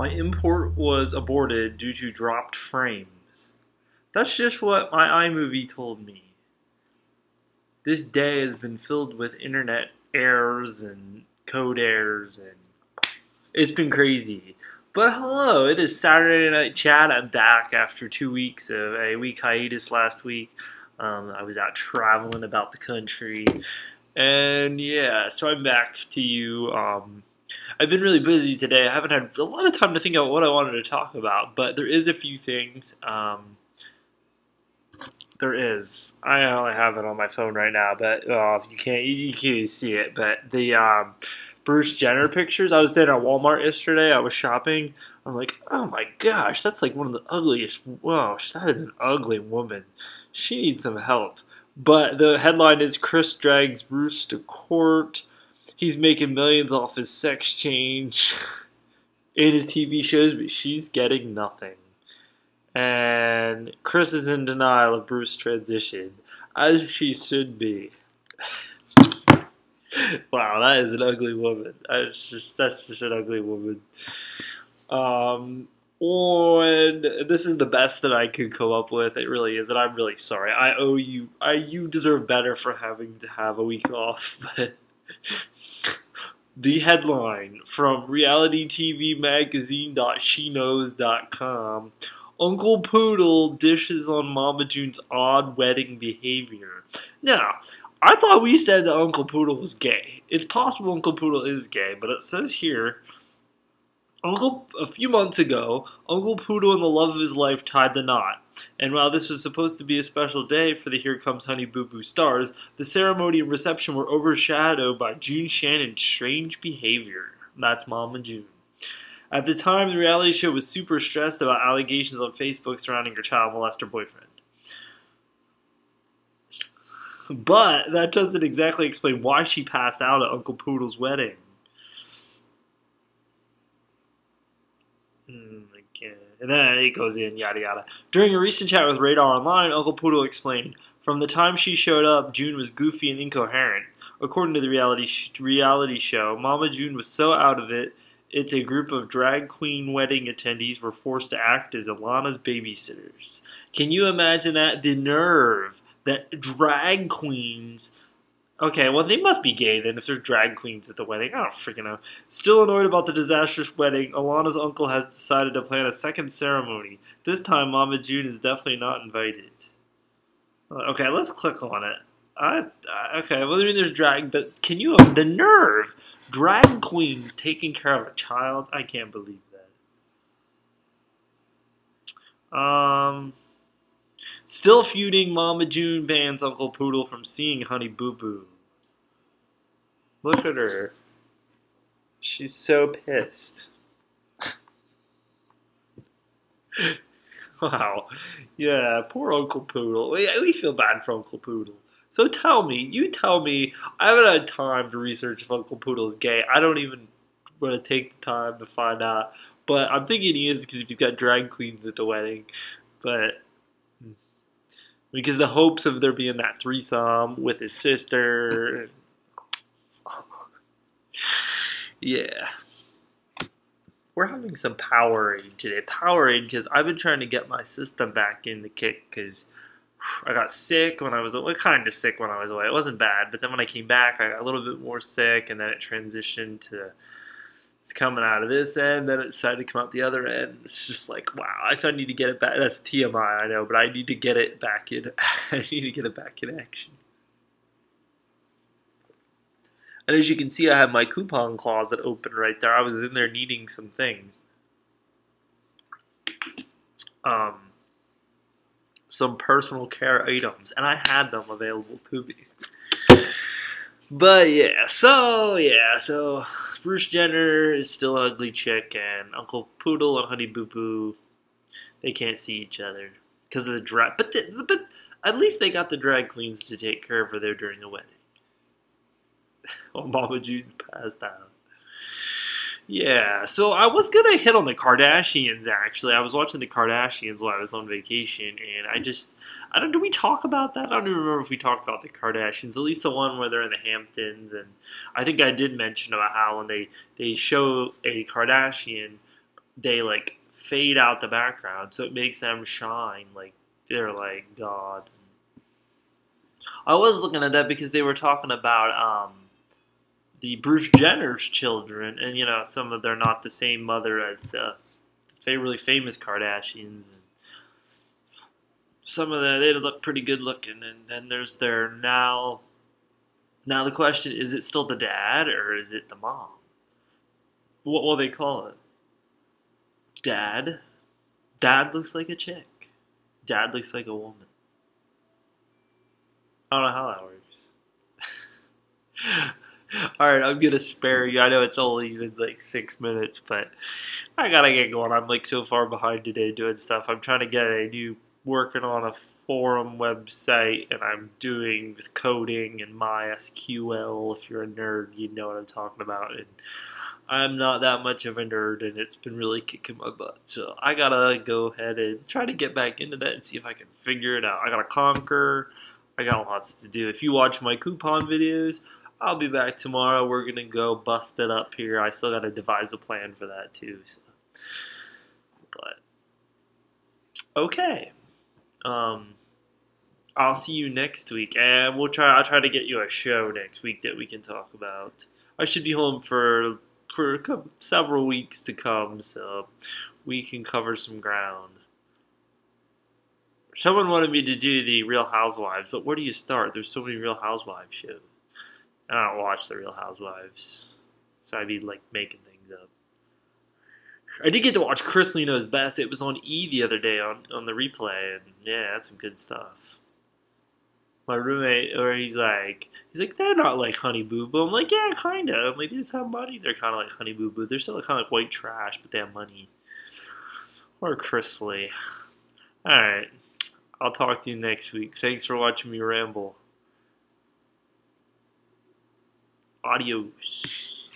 My import was aborted due to dropped frames. That's just what my iMovie told me. This day has been filled with internet errors and code errors, and it's been crazy. But hello, it is Saturday Night Chat. I'm back after 2 weeks of a week hiatus last week. I was out traveling about the country, and yeah, so I'm back to you. I've been really busy today. I haven't had a lot of time to think about what I wanted to talk about, but there is a few things. There is. I only have it on my phone right now, but you can't see it. But the Bruce Jenner pictures. I was there at Walmart yesterday. I was shopping. I'm like, oh my gosh, that's like one of the ugliest. Whoa, that is an ugly woman. She needs some help. But the headline is Chris drags Bruce to court. He's making millions off his sex change in his TV shows, but she's getting nothing. And Chris is in denial of Bruce's transition, as she should be. Wow, that is an ugly woman. That's just an ugly woman. And this is the best that I could come up with. It really is, and I'm really sorry. I owe you. You deserve better for having to have a week off. But the headline from realitytvmagazine.sheknows.com: Uncle Poodle dishes on Mama June's odd wedding behavior. Now, I thought we said that Uncle Poodle was gay. It's possible Uncle Poodle is gay, but it says here, a few months ago, Uncle Poodle and the love of his life tied the knot. And while this was supposed to be a special day for the Here Comes Honey Boo Boo stars, the ceremony and reception were overshadowed by June Shannon's strange behavior. That's Mama June. At the time, the reality show was super stressed about allegations on Facebook surrounding her child molester boyfriend. But that doesn't exactly explain why she passed out at Uncle Poodle's wedding. And then it goes in, yada yada. During a recent chat with Radar Online, Uncle Poodle explained, from the time she showed up, June was goofy and incoherent. According to the reality show, Mama June was so out of it, it's a group of drag queen wedding attendees were forced to act as Alana's babysitters. Can you imagine that? The nerve that drag queens... Okay, well, they must be gay then if they're drag queens at the wedding. I don't freaking know. Still annoyed about the disastrous wedding, Alana's uncle has decided to plan a second ceremony. This time, Mama June is definitely not invited. Okay, let's click on it. Okay, well, I mean, there's drag, but can you... The nerve! Drag queens taking care of a child? I can't believe that. Still feuding, Mama June bans Uncle Poodle from seeing Honey Boo Boo. Look at her. She's so pissed. Wow. Yeah, poor Uncle Poodle. We feel bad for Uncle Poodle. So you tell me, I haven't had time to research if Uncle Poodle is gay. I don't even want to take the time to find out. But I'm thinking he is because he's got drag queens at the wedding. But... because the hopes of there being that threesome with his sister. Yeah. We're having some Powerade today. Powerade because I've been trying to get my system back in the kick because I got sick when I was away. Kind of sick when I was away. It wasn't bad. But then when I came back, I got a little bit more sick. And then it transitioned to... It's coming out of this end, then it decided to come out the other end. It's just like, wow, I need to get it back. That's TMI, I know, but I need to get it back in. I need to get it back in action. And as you can see, I have my coupon closet open right there. I was in there needing some things. Some personal care items, and I had them available to me. But so Bruce Jenner is still an ugly chick, and Uncle Poodle and Honey Boo Boo, they can't see each other because of the drag. But at least they got the drag queens to take care of her there during the wedding. While Mama June's passed out. Yeah, so I was gonna hit on the Kardashians. Actually, I was watching the Kardashians while I was on vacation, and do we talk about that? I don't even remember if we talked about the Kardashians. At least the one where they're in the Hamptons, and I think I did mention about how when they show a Kardashian they like fade out the background, so it makes them shine like they're like God. I was looking at that because they were talking about the Bruce Jenner's children, and you know, some of they're not the same mother as the really famous Kardashians, and some of them they look pretty good looking, and then there's their now. Now the question is it still the dad or is it the mom? What will they call it? Dad. Dad looks like a chick. Dad looks like a woman. I don't know how that works. Alright, I'm gonna spare you. I know it's only been like 6 minutes, but I gotta get going. I'm like so far behind today doing stuff. I'm trying to get working on a forum website, and I'm doing with coding and MySQL. If you're a nerd, you know what I'm talking about. And I'm not that much of a nerd, and it's been really kicking my butt. So I gotta go ahead and try to get back into that and see if I can figure it out. I gotta conquer. I got lots to do. If you watch my coupon videos, I'll be back tomorrow. We're gonna go bust it up here. I still gotta devise a plan for that too. So. But okay. I'll see you next week, and I'll try to get you a show next week that we can talk about. I should be home for several weeks to come, so we can cover some ground. Someone wanted me to do the Real Housewives, but where do you start? There's so many Real Housewives shows. And I don't watch the Real Housewives, so I'd be like making things up. I did get to watch Chris Lee Knows Best. It was on E! The other day on the replay, and yeah, that's some good stuff. My roommate, or he's like, they're not like Honey Boo Boo. I'm like, yeah, kinda. I'm like, they just have money. They're kind of like Honey Boo Boo. They're still kind of like white trash, but they have money. Or Chris Lee. All right, I'll talk to you next week. Thanks for watching me ramble. Adios.